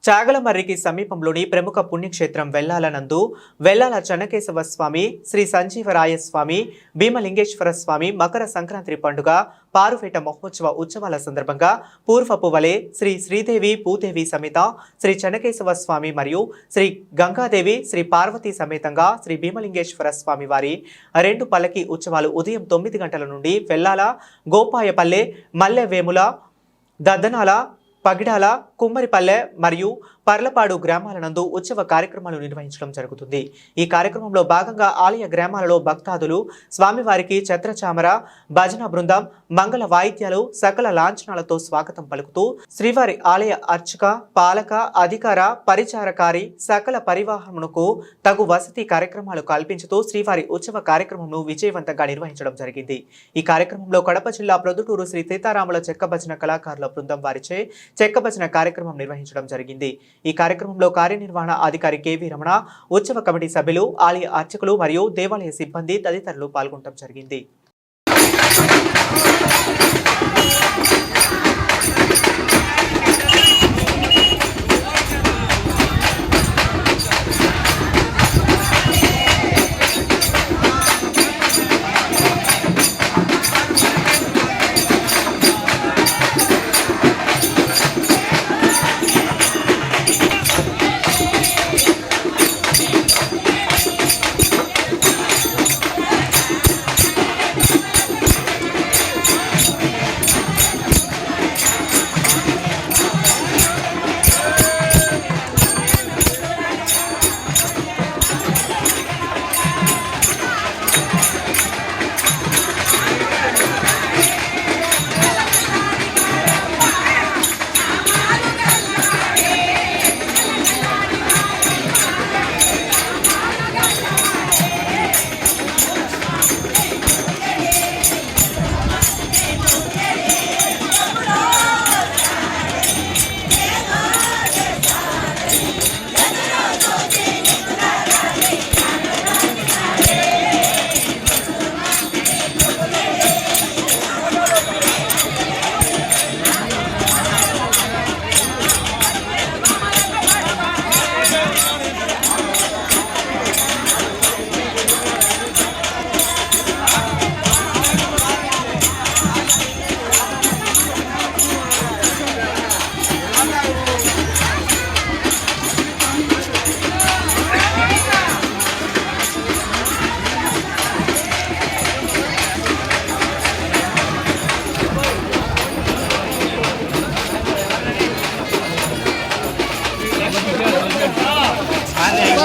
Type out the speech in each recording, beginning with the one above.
చాగలమర్రికి సమీపంలోని ప్రముఖ పుణ్యక్షేత్రం వెల్లాల నందు వెల్లాల చెన్నకేశవ స్వామి, శ్రీ సంజీవరాయ స్వామి, భీమలింగేశ్వర స్వామి మకర సంక్రాంతి పండుగ పారువేట మహోత్సవ ఉత్సవాల సందర్భంగా పూర్వపు వలె శ్రీ శ్రీదేవి భూదేవి సమేత శ్రీ చెన్నకేశవ స్వామి మరియు శ్రీ గంగాదేవి శ్రీ పార్వతీ సమేతంగా శ్రీ భీమలింగేశ్వర స్వామి వారి రెండు పల్లకి ఉత్సవాలు ఉదయం 9 గంటల నుండి వెల్లాల, గోపాయపల్లె, మల్లెవేముల, దద్దనాల, పగిడాల, కుమ్మరిపల్లె మరియు పర్లపాడు గ్రామాల నందు ఉత్సవ కార్యక్రమాలు నిర్వహించడం జరుగుతుంది. ఈ కార్యక్రమంలో భాగంగా ఆలయ గ్రామాలలో భక్తాదులు స్వామివారికి ఛత్రచామర, భజన బృందం, మంగళ వాయిద్యాలు, సకల లాంఛనాలతో స్వాగతం పలుకుతూ శ్రీవారి ఆలయ అర్చక, పాలక, అధికార, పరిచారకారి సకల పరివాహమునకు తగు వసతి కార్యక్రమాలు కల్పించుతూ శ్రీవారి ఉత్సవ కార్యక్రమంను విజయవంతంగా నిర్వహించడం జరిగింది. ఈ కార్యక్రమంలో కడప జిల్లా ప్రొద్దుటూరు శ్రీ సీతారాముల చెక్క భజన కళాకారుల బృందం వారిచే చెక్క భజన కార్యక్రమం నిర్వహించడం జరిగింది. ఈ కార్యక్రమంలో కార్యనిర్వహణ అధికారి కెవి రమణ, ఉత్సవ కమిటీ సభ్యులు, ఆలయ అర్చకులు మరియు దేవాలయ సిబ్బంది తదితరులు పాల్గొనడం జరిగింది.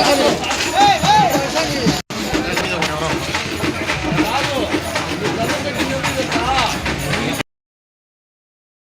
Vale.